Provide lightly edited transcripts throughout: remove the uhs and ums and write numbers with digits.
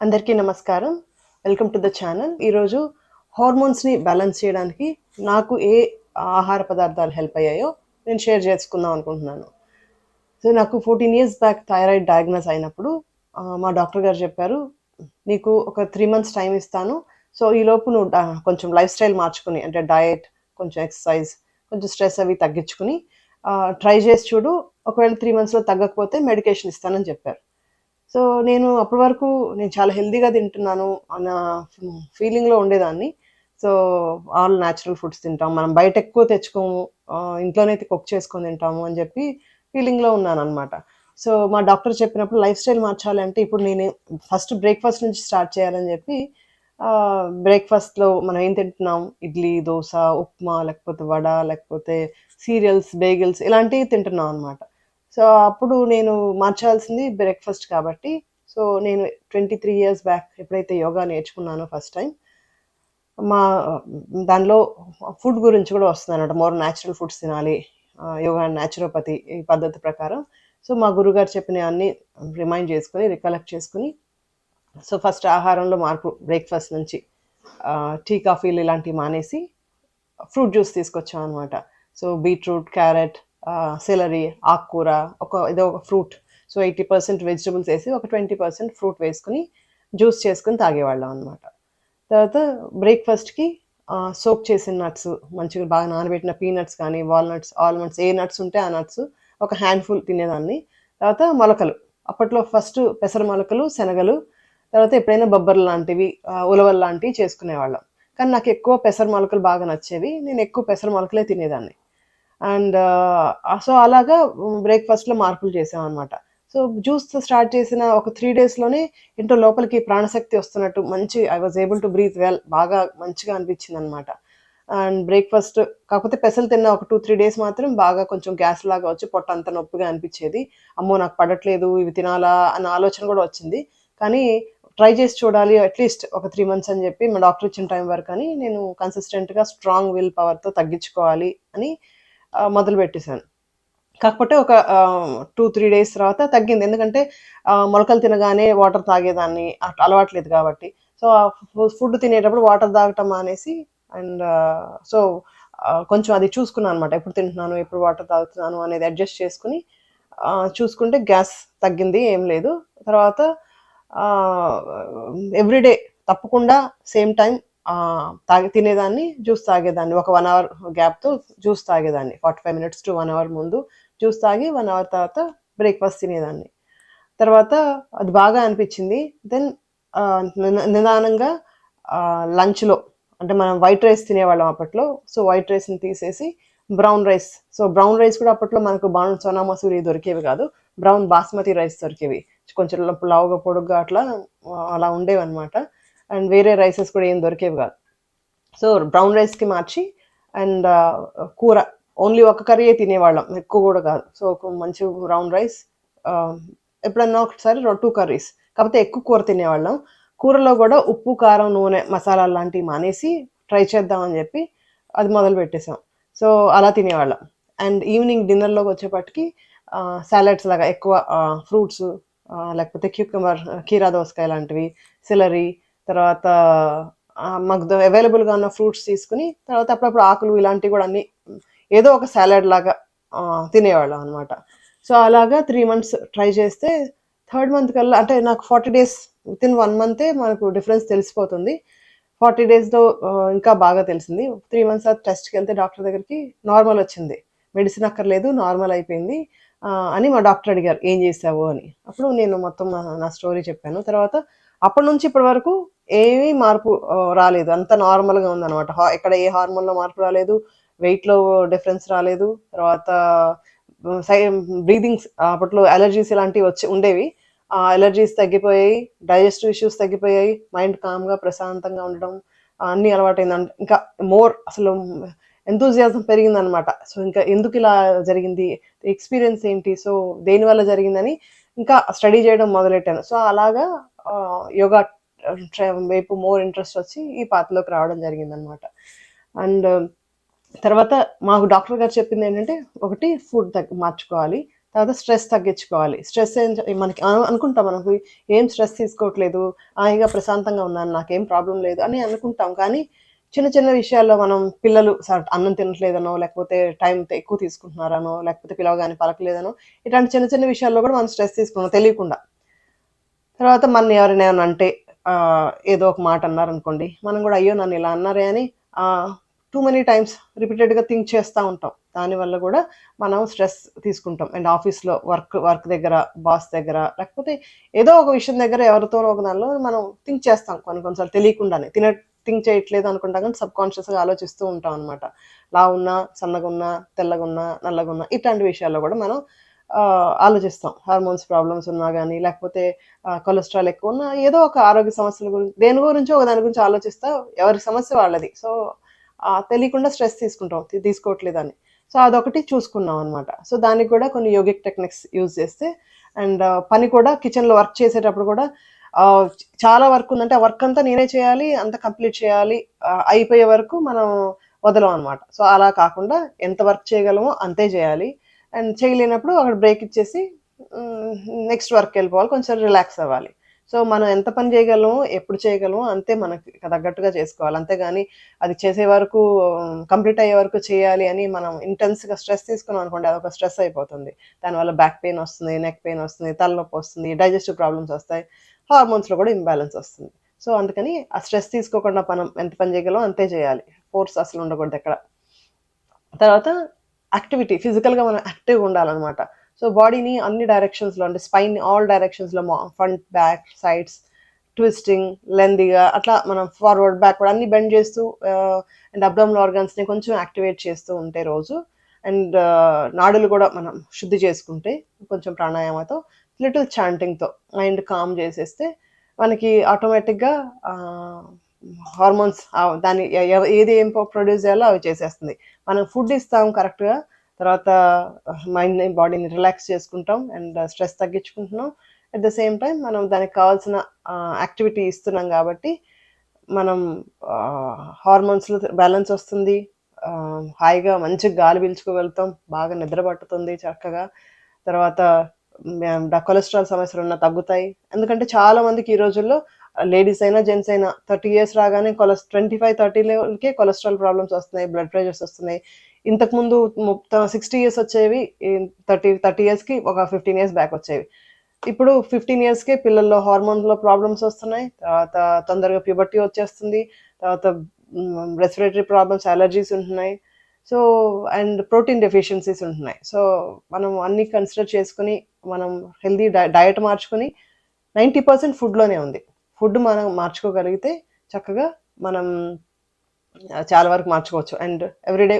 అందరికీ నమస్కారం. Welcome to the channel. ఈరోజు హార్మోన్స్‌ని బ్యాలెన్స్ చేయడానికి నాకు ఏ ఆహార పదార్థాలు హెల్ప్ అయ్యాయో నేను షేర్ చేసుకుందాం అనుకుంటున్నాను. సో, నాకు 14 ఇయర్స్ బ్యాక్ థైరాయిడ్ డయాగ్నోస్ అయినప్పుడు మా డాక్టర్ గారు చెప్పారు, "నీకు ఒక 3 మంత్స్ టైమ్ ఇస్తాను. సో, ఈలోపు నువ్వు కొంచెం లైఫ్ స్టైల్ మార్చుకొని అంటే డయట్, కొంచెం ఎక్సర్సైజ్, కొంచెం స్ట్రెస్ అవి తగ్గించుకొని ట్రై చేసి చూడు. ఒకవేళ 3 మంత్స్‌లో తగ్గకపోతే మెడికేషన్ ఇస్తానని" చెప్పారు. సో, నేను అప్పటి వరకు నేను చాలా హెల్తీగా తింటున్నాను అన్న ఫీలింగ్‌లో ఉండేదాన్ని. సో, ఆల్ నేచురల్ ఫుడ్స్ తింటాం. మనం బయట ఎక్కువ తెచ్చుకోము. ఇంట్లోనే కుక్ చేసుకొని తింటాము అని చెప్పి ఫీలింగ్‌లో ఉన్నాననమాట. సో, మా డాక్టర్ చెప్పినప్పుడు లైఫ్ స్టైల్ మార్చాలి అంటే ఇప్పుడు నేను ఫస్ట్ బ్రేక్‌ఫాస్ట్ నుంచి స్టార్ట్ చేయాలని చెప్పి బ్రేక్‌ఫాస్ట్‌లో మనం ఏం తింటున్నాం? ఇడ్లీ, దోస, ఉప్మా, లేకపోతే వడ, లేకపోతే సీరియల్స్, బేగెల్స్ ఇలాంటివి తింటున్నాం అనమాట. సో, అప్పుడు నేను మార్చాల్సింది బ్రేక్‌ఫాస్ట్ కాబట్టి, సో, నేను 23 ఇయర్స్ బ్యాక్ ఎప్పుడైతే యోగా నేర్చుకున్నానో ఫస్ట్ టైమ్, మా దానిలో ఫుడ్ గురించి కూడా వస్తుందనమాట. మోర్ నేచురల్ ఫుడ్స్ తినాలి. యోగా అండ్ నేచురోపతి ఈ పద్ధతి ప్రకారం. సో, మా గురువుగారు చెప్పినయన్నీ రిమైండ్ చేసుకొని, రికలెక్ట్ చేసుకొని, సో, ఫస్ట్ ఆహారంలో మార్పు బ్రేక్‌ఫాస్ట్ నుంచి టీ, కాఫీలు ఇలాంటివి మానేసి ఫ్రూట్ జ్యూస్ తీసుకొచ్చామనమాట. సో, బీట్రూట్, క్యారెట్, సెలరీ, ఆకుకూర ఏదో ఒక ఫ్రూట్. సో, 80% వెజిటబుల్స్ ఏసి ఒక 20% ఫ్రూట్ వేసుకొని జ్యూస్ చేసుకొని తాగేవాళ్ళం అనమాట. తర్వాత బ్రేక్‌ఫాస్ట్‌కి సోక్ చేసిన నట్స్ మంచిగా బాగా నానబెట్టిన పీనట్స్ కానీ, వాల్‌నట్స్, ఆల్మండ్స్ ఏ నట్స్ ఉంటే ఆ నట్స్ ఒక హ్యాండ్‌ఫుల్ తినేదాన్ని. తర్వాత మొలకలు. అప్పట్లో ఫస్ట్ పెసర మొలకలు, శనగలు, తర్వాత ఎప్పుడైనా బొబ్బర్లు లాంటివి, ఉలవలు లాంటివి చేసుకునేవాళ్ళం. కానీ నాకెక్కువ పెసర మొలకలు బాగా నచ్చేవి. నేనెక్కువ పెసర మొలకలే తినేదాన్ని. అండ్ సో, అలాగా బ్రేక్‌ఫాస్ట్‌లో మార్పులు చేశామనమాట. సో, జ్యూస్‌తో స్టార్ట్ చేసిన ఒక 3 డేస్‌లోనే ఏంటో లోపలికి ప్రాణశక్తి వస్తున్నట్టు మంచి I was able to breathe well బాగా మంచిగా అనిపించిందనమాట. అండ్ బ్రేక్‌ఫాస్ట్ కాకపోతే పెసలు తిన్న ఒక 2, 3 డేస్ మాత్రం బాగా కొంచెం గ్యాస్‌లాగా వచ్చి పొట్టంతా నొప్పిగా అనిపిచ్చేది. అమ్మో! నాకు పడట్లేదు ఇవి తినాలా అన్న ఆలోచన కూడా వచ్చింది. కానీ ట్రై చేసి చూడాలి అట్‌లీస్ట్ ఒక 3 మంత్స్ అని చెప్పి మా డాక్టర్ ఇచ్చిన టైం వరకని నేను కన్సిస్టెంట్‌గా స్ట్రాంగ్ విల్ పవర్‌తో తగ్గించుకోవాలి అని మొదలుపెట్టేసాను. కాకపోతే ఒక 2, 3 డేస్ తర్వాత తగ్గింది. ఎందుకంటే మొలకలు తినగానే వాటర్ తాగేదాన్ని. అలవాటు లేదు కాబట్టి. సో, ఫుడ్ తినేటప్పుడు వాటర్ తాగటం మానేసి అండ్ సో, కొంచెం అది చూసుకున్నాను అనమాట. ఎప్పుడు తింటున్నాను, ఎప్పుడు వాటర్ తాగుతున్నాను అనేది అడ్జస్ట్ చేసుకొని చూసుకుంటే గ్యాస్ తగ్గింది. ఏం లేదు. తర్వాత ఆహ్, ఎవ్రీడే తప్పకుండా సేమ్ టైమ్ తినేదాన్ని, జ్యూస్ తాగేదాన్ని. ఒక 1 అవర్ గ్యాప్‌తో జ్యూస్ తాగేదాన్ని. 45 మినిట్స్ టు 1 అవర్ ముందు జ్యూస్ తాగి 1 అవర్ తర్వాత బ్రేక్‌ఫాస్ట్ తినేదాన్ని. తర్వాత అది బాగా అనిపిచ్చింది. దెన్ నిదానంగా లంచ్‌లో అంటే మనం వైట్ రైస్ తినేవాళ్ళం అప్పట్లో. సో, వైట్ రైస్‌ని తీసేసి brown rice. So, brown rice కూడా అప్పట్లో మనకు సోనా మసూరి దొరికేవి కాదు. బ్రౌన్ బాస్మతి రైస్ దొరికేవి. కొంచెం లావుగా, పొడుగ్గా అట్లా అలా ఉండేవన్నమాట. అండ్ వేరే రైసెస్ కూడా ఏం దొరికేవి కాదు. సో, బ్రౌన్ రైస్‌కి మార్చి అండ్ కూర ఓన్లీ ఒక కర్రీయే తినేవాళ్ళం. ఎక్కువ గూడా గాదు. సో, ఒక మంచి బ్రౌన్ రైస్ ఆహ్, ఎప్పుడన్నా ఒకసారి 2 కర్రీస్. కాపోతే ఎక్కువ కూర తినేవాళ్ళం. కూరలో గూడా ఉప్పు, కారం, నూనె, మసాలాలు లాంటివి మానేసి ట్రై చేద్దాం అని జెప్పి అది మొదలుపెట్టేసాం. సో, అలా తినేవాళ్ళం. అండ్ ఈవినింగ్ డిన్నర్‌లోకొచ్చేపాటికి సాలడ్స్ లాగా ఎక్కువ ఫ్రూట్స్ లేకపోతే క్యూకమర్, కీరా దోసకాయ లాంటివి, సెలరీ తర్వాత మాకు అవైలబుల్‌గా ఉన్న ఫ్రూట్స్ తీసుకొని, తర్వాత అప్పుడప్పుడు ఆకులు ఇలాంటివి గూడా అన్నీ ఏదో ఒక సాలడ్ లాగా తినేవాళ్ళం అనమాట. సో, అలాగా 3 మంత్స్ ట్రై చేస్తే థర్డ్ మంత్ కల్లా అంటే నాకు 40 డేస్ వితిన్ 1 మంతే మనకు డిఫరెన్స్ తెలిసిపోతుంది. 40 డేస్‌లో ఇంకా బాగా తెలిసింది. 3 మంత్స్ తర్వాత టెస్ట్‌కెళ్తే డాక్టర్ దగ్గరికి నార్మల్ వచ్చింది. మెడిసిన్ అక్కర్లేదు నార్మల్ అయిపోయింది అని మా డాక్టర్ అడిగారు. "ఏం చేశావు?" అని. అప్పుడు నేను మొత్తం నా స్టోరీ చెప్పాను. తర్వాత అప్పటి నుంచి ఇప్పటి వరకు ఏమీ మార్పు రాలేదు. అంతా నార్మల్‌గా ఉందనమాట. ఎక్కడ ఏ హార్మోన్‌లో మార్పు రాలేదు. వెయిట్‌లో డిఫరెన్స్ రాలేదు. తర్వాత హ్మ్, సై బ్రీతింగ్స్ అప్పట్లో అలెర్జీస్ ఇలాంటివి ఉండేవి. ఆ అలెర్జీస్ తగ్గిపోయాయి. డైజెస్టివ్ ఇష్యూస్ తగ్గిపోయాయి. మైండ్ కామ్‌గా ప్రశాంతంగా ఉండడం అన్నీ అలవాటయింది. ఇంకా మోర్ అసలు ఎంతూజియాజం పెరిగిందనమాట. సో, ఇంకా ఎందుకిలా జరిగింది? ఎక్స్‌పీరియన్స్ ఏంటి? సో, దేనివల్ల జరిగిందని ఇంకా స్టడీ చేయడం మొదలెట్టాను. సో, అలాగా యోగా వైపు మోర్ ఇంట్రెస్ట్ వచ్చి ఈ పాత్‌లోకి రావడం జరిగిందనమాట. అండ్ తర్వాత మాకు డాక్టర్ గారు చెప్పిందేంటంటే, ఒకటి ఫుడ్ మార్చుకోవాలి. తర్వాత స్ట్రెస్ తగ్గించుకోవాలి. స్ట్రెస్ మనకి అనుకుంటాం మనకు ఏం స్ట్రెస్ తీసుకోవట్లేదు, హాయిగా ప్రశాంతంగా ఉన్నాను, నాకేం ప్రాబ్లమ్ లేదు అని అనుకుంటాం. కానీ చిన్న చిన్న విషయాల్లో మనం పిల్లలు అన్నం తినట్లేదనో, లేకపోతే టైం ఎక్కువ తీసుకుంటున్నారనో, లేకపోతే పిలవగానే పలకలేదనో, ఇట్లాంటి చిన్న చిన్న విషయాల్లో కూడా మనం స్ట్రెస్ తీసుకున్నాం తెలియకుండా. తర్వాత మనల్ని ఎవరైనా ఏమన్నా అంటే ఏదో ఒక మాట అన్నారనుకోండి, మనం కూడా అయ్యో నన్ను ఇలా అన్నారే అని టూ మెనీ టైమ్స్ రిపీటెడ్గా థింక్ చేస్తూ ఉంటాం. దానివల్ల కూడా మనం స్ట్రెస్ తీసుకుంటాం. అండ్ ఆఫీస్లో వర్క్ దగ్గర, బాస్ దగ్గర, లేకపోతే ఏదో ఒక విషయం దగ్గర ఎవరితోనో ఒక దానిలో మనం థింక్ చేస్తాం కొన్నిసార్లు తెలియకుండానే. థింక్ చేయట్లేదు అనుకుంటాం, కానీ సబ్ కాన్షియస్గా ఆలోచిస్తూ ఉంటాం అనమాట. లావున్నా, సన్నగున్నా, తెల్లగున్నా, నల్లగున్నా, ఇట్లాంటి విషయాల్లో కూడా మనం ఆలోచిస్తాం. హార్మోన్స్ ప్రాబ్లమ్స్ ఉన్నా కానీ, లేకపోతే కొలెస్ట్రాల్ ఎక్కువ ఉన్నా, ఏదో ఒక ఆరోగ్య సమస్యల గురించి దేని గురించో ఒక దాని గురించి ఆలోచిస్తా, ఎవరి సమస్య వాళ్ళది. సో తెలియకుండా స్ట్రెస్ తీసుకోవట్లేదని. సో అదొకటి చూసుకున్నాం అనమాట. సో దానికి కూడా కొన్ని యోగిక్ టెక్నిక్స్ యూజ్ చేస్తే, అండ్ పని కూడా కిచెన్లో వర్క్ చేసేటప్పుడు కూడా చాలా వర్క్ ఉందంటే ఆ వర్క్ అంతా నేనే చేయాలి, అంతా కంప్లీట్ చేయాలి, అయిపోయే వరకు మనం వదలం అనమాట. సో అలా కాకుండా ఎంత వర్క్ చేయగలమో అంతే చేయాలి. అండ్ చేయలేనప్పుడు అక్కడ బ్రేక్ ఇచ్చేసి నెక్స్ట్ వర్క్ వెళ్ళిపోవాలి, కొంచెం రిలాక్స్ అవ్వాలి. సో మనం ఎంత పని చేయగలమో, ఎప్పుడు చేయగలమో అంతే మనకి తగ్గట్టుగా చేసుకోవాలి. అంతేగాని అది చేసే వరకు, కంప్లీట్ అయ్యే వరకు చేయాలి అని మనం ఇంటెన్స్గా స్ట్రెస్ తీసుకున్నాం అనుకోండి, అదొక స్ట్రెస్ అయిపోతుంది. దానివల్ల బ్యాక్ పెయిన్ వస్తుంది, నెక్ పెయిన్ వస్తుంది, తలనొప్పి వస్తుంది, డైజెస్టివ్ ప్రాబ్లమ్స్ వస్తాయి, హార్మోన్స్లో కూడా ఇంబ్యాలెన్స్ వస్తుంది. సో అందుకని ఆ స్ట్రెస్ తీసుకోకుండా మనం ఎంత పని చేయగలమో అంతే చేయాలి. ఫోర్స్ అసలు ఉండకూడదు ఎక్కడ. తర్వాత యాక్టివిటీ, ఫిజికల్గా మనం యాక్టివ్గా ఉండాలన్నమాట. సో బాడీని అన్ని డైరెక్షన్స్లో, అంటే స్పైన్ ఆల్ డైరెక్షన్స్లో, ఫ్రంట్, బ్యాక్, సైడ్స్, ట్విస్టింగ్, లెందీగా అట్లా మనం ఫార్వర్డ్, బ్యాక్వర్డ్ అన్ని బెండ్ చేస్తూ, అండ్ అబ్డామినల్ ఆర్గన్స్ని కొంచెం యాక్టివేట్ చేస్తూ ఉంటే రోజు, అండ్ నాడులు కూడా మనం శుద్ధి చేసుకుంటే కొంచెం ప్రాణాయామతో, లిటిల్ చాంటింగ్తో మైండ్ కామ్ చేసేస్తే మనకి ఆటోమేటిక్గా హార్మోన్స్ దాన్ని ఏది ఏం ప్రొడ్యూస్ చేయాలో అవి చేసేస్తుంది. మనం ఫుడ్ ఇస్తాం కరెక్ట్గా, తర్వాత మైండ్ని, బాడీని రిలాక్స్ చేసుకుంటాం, అండ్ స్ట్రెస్ తగ్గించుకుంటున్నాం. అట్ ద సేమ్ టైం మనం దానికి కావాల్సిన యాక్టివిటీ ఇస్తున్నాం కాబట్టి మనం హార్మోన్స్లో బ్యాలెన్స్ వస్తుంది, హాయిగా మంచిగా గాలి పీల్చుకోగలుగుతాం, బాగా నిద్ర పట్టుతుంది చక్కగా. తర్వాత కొలెస్ట్రాల్ సమస్యలు ఉన్నా తగ్గుతాయి. ఎందుకంటే చాలా మందికి ఈ రోజుల్లో లేడీస్ అయినా, జెంట్స్ అయినా 30 years రాగానే 25-30 లెవెల్కే కొలెస్ట్రాల్ ప్రాబ్లమ్స్ వస్తున్నాయి, బ్లడ్ ప్రెషర్స్ వస్తున్నాయి. ఇంతకుముందు 60 years వచ్చేవి, 30 yearsకి ఒక 15 years బ్యాక్ వచ్చేవి. ఇప్పుడు 15 yearsకే పిల్లల్లో హార్మోన్స్లో ప్రాబ్లమ్స్ వస్తున్నాయి, తర్వాత తొందరగా ప్యూబర్టీ వచ్చేస్తుంది, తర్వాత రెస్పిరేటరీ ప్రాబ్లమ్స్, అలర్జీస్ ఉంటున్నాయి. సో అండ్ ప్రోటీన్ డెఫిషియన్సీస్ ఉంటున్నాయి. సో మనం అన్నీ కన్సిడర్ చేసుకుని మనం హెల్దీ డయట్ మార్చుకొని, 90% ఫుడ్లోనే ఉంది. ఫుడ్ మనం మార్చుకోగలిగితే చక్కగా మనం చాలా వరకు మార్చుకోవచ్చు. అండ్ ఎవ్రీడే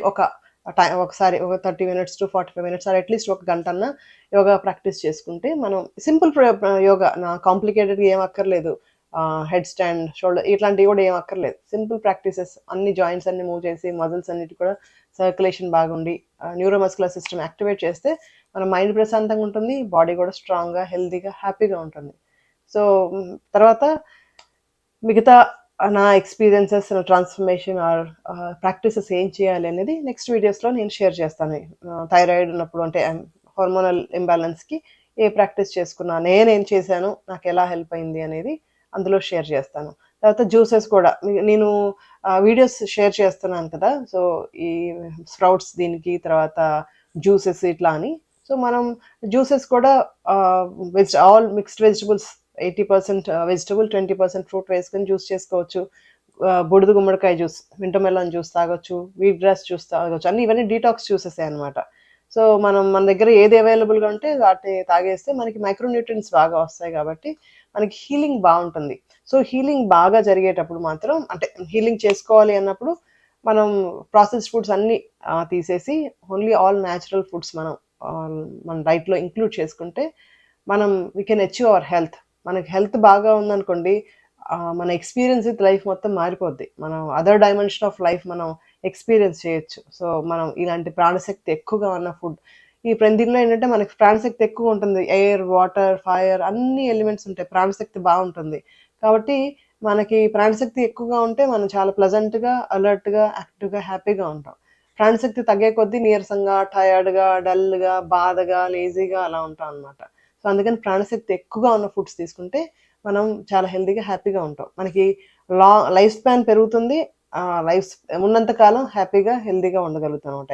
ఒకసారి ఒక 30 minutes to 45 minutes or at least ఒక గంట అన్న యోగా ప్రాక్టీస్ చేసుకుంటే, మనం సింపుల్ యోగా, కాంప్లికేటెడ్గా ఏం అక్కర్లేదు, హెడ్ స్టాండ్, షోల్డర్ ఇట్లాంటివి కూడా ఏం అక్కర్లేదు. సింపుల్ ప్రాక్టీసెస్, అన్ని జాయింట్స్ అన్ని మూవ్ చేసి, మజిల్స్ అన్నిటి కూడా సర్క్యులేషన్ బాగుండి, న్యూరోమస్కులర్ సిస్టమ్ యాక్టివేట్ చేస్తే మన మైండ్ ప్రశాంతంగా ఉంటుంది, బాడీ కూడా స్ట్రాంగ్గా, హెల్తీగా, హ్యాపీగా ఉంటుంది. సో తర్వాత మిగతా నా ఎక్స్పీరియన్సెస్, నా ట్రాన్స్ఫర్మేషన్ ఆర్ ప్రాక్టీసెస్ ఏం చేయాలి అనేది నెక్స్ట్ వీడియోస్లో నేను షేర్ చేస్తాను. థైరాయిడ్ ఉన్నప్పుడు, అంటే హార్మోనల్ ఇంబ్యాలెన్స్కి ఏ ప్రాక్టీస్ చేసుకున్నా, నేనేం చేశాను, నాకు ఎలా హెల్ప్ అయింది అనేది అందులో షేర్ చేస్తాను. తర్వాత జ్యూసెస్ కూడా నేను వీడియోస్ షేర్ చేస్తున్నాను కదా, సో ఈ స్ప్రౌట్స్ దీనికి, తర్వాత జ్యూసెస్ ఇట్లా అని. సో మనం జ్యూసెస్ కూడా all mixed vegetables, 80% vegetable, 20% fruit వేసుకొని జ్యూస్ చేసుకోవచ్చు. బుడిద గుమ్మడికాయ జ్యూస్, వింటర్ మెలాన్ జ్యూస్ తాగొచ్చు, వీట్ గ్రాస్ జ్యూస్ తాగొచ్చు, అన్ని ఇవన్నీ డీటాక్స్ జ్యూసెస్ అనమాట. సో మన దగ్గర ఏది అవైలబుల్గా ఉంటే వాటిని తాగేస్తే మనకి మైక్రోన్యూట్రియన్స్ బాగా వస్తాయి కాబట్టి మనకి హీలింగ్ బాగుంటుంది. సో హీలింగ్ బాగా జరిగేటప్పుడు మాత్రం, అంటే హీలింగ్ చేసుకోవాలి అన్నప్పుడు మనం ప్రాసెస్డ్ ఫుడ్స్ అన్నీ తీసేసి ఓన్లీ ఆల్ న్యాచురల్ ఫుడ్స్ మనం మన డైట్లో ఇంక్లూడ్ చేసుకుంటే మనం we can achieve our health. మనకి హెల్త్ బాగా ఉందనుకోండి, మన ఎక్స్పీరియన్స్ విత్ లైఫ్ మొత్తం మారిపోద్ది. మనం అదర్ డైమెన్షన్ ఆఫ్ లైఫ్ మనం ఎక్స్పీరియన్స్ చేయొచ్చు. సో మనం ఇలాంటి ప్రాణశక్తి ఎక్కువగా ఉన్న ఫుడ్, ఈ దీనిలో ఏంటంటే మనకి ప్రాణశక్తి ఎక్కువ ఉంటుంది, ఎయిర్, వాటర్, ఫైర్ అన్ని ఎలిమెంట్స్ ఉంటాయి, ప్రాణశక్తి బాగుంటుంది. కాబట్టి మనకి ప్రాణశక్తి ఎక్కువగా ఉంటే మనం చాలా ప్లెజెంట్గా, అలర్ట్గా, యాక్టివ్గా, హ్యాపీగా ఉంటాం. ప్రాణశక్తి తగ్గే కొద్దీ నీరసంగా, టయర్డ్‌గా, డల్‌గా, బాధగా, లేజీగా అలా ఉంటాం అనమాట. సో, అందుకని ప్రాణశక్తి ఎక్కువగా ఉన్న ఫుడ్స్ తీసుకుంటే మనం చాలా హెల్తీగా, హ్యాపీగా ఉంటాం. మనకి లైఫ్ స్పాన్ పెరుగుతుంది. లైఫ్ ఉన్నంత కాలం హ్యాపీగా, హెల్తీగా ఉండగలుగుతాం అనమాట.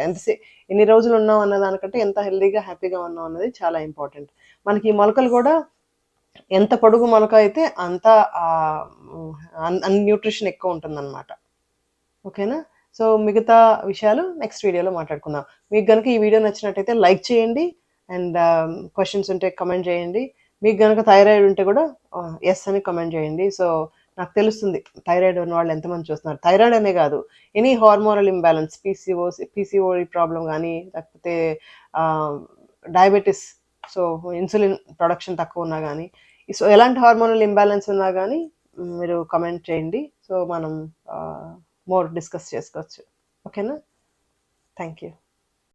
ఎన్ని రోజులు ఉన్నాం అన్న దానికంటే ఎంత హెల్తీగా, హ్యాపీగా ఉన్నాం అన్నది చాలా ఇంపార్టెంట్. మనకి ఈ మొలకలు కూడా ఎంత పొడుగు మొలక అయితే అంత న్యూట్రిషన్ ఎక్కువ ఉంటుందన్నమాట. ఓకేనా? సో, మిగతా విషయాలు నెక్స్ట్ వీడియోలో మాట్లాడుకుందాం. మీకు గనుక ఈ వీడియో నచ్చినట్టయితే లైక్ చేయండి. అండ్ క్వెషన్స్ ఉంటే కమెంట్ చేయండి. మీకు గనుక థైరాయిడ్ ఉంటే కూడా యెస్ అని కమెంట్ చేయండి. సో, నాకు తెలుస్తుంది థైరాయిడ్ ఉన్నవాళ్ళు ఎంతమంది చూస్తున్నారు. థైరాయిడ్ అనే కాదు, any hormonal imbalance, PCOD problem గానీ, లేకపోతే డయాబెటిస్, సో ఇన్సులిన్ ప్రొడక్షన్ తక్కువ ఉన్నా గానీ, సో ఎలాంటి హార్మోనల్ ఇంబాలెన్స్ ఉన్నా గానీ మీరు కమెంట్ చేయండి. సో మనం మోర్ డిస్కస్ చేసుకోవచ్చు. ఓకేనా? Thank you.